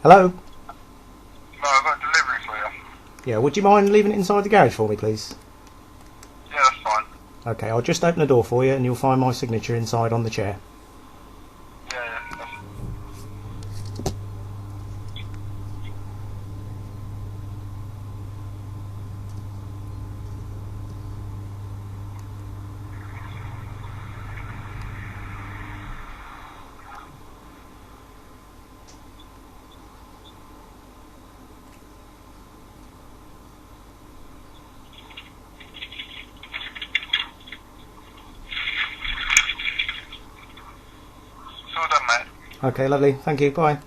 Hello? No, I've got a delivery for you. Yeah, would you mind leaving it inside the garage for me, please? Yeah, that's fine. Okay, I'll just open the door for you and you'll find my signature inside on the chair. Yeah. It's all done, mate. Okay, lovely. Thank you. Bye.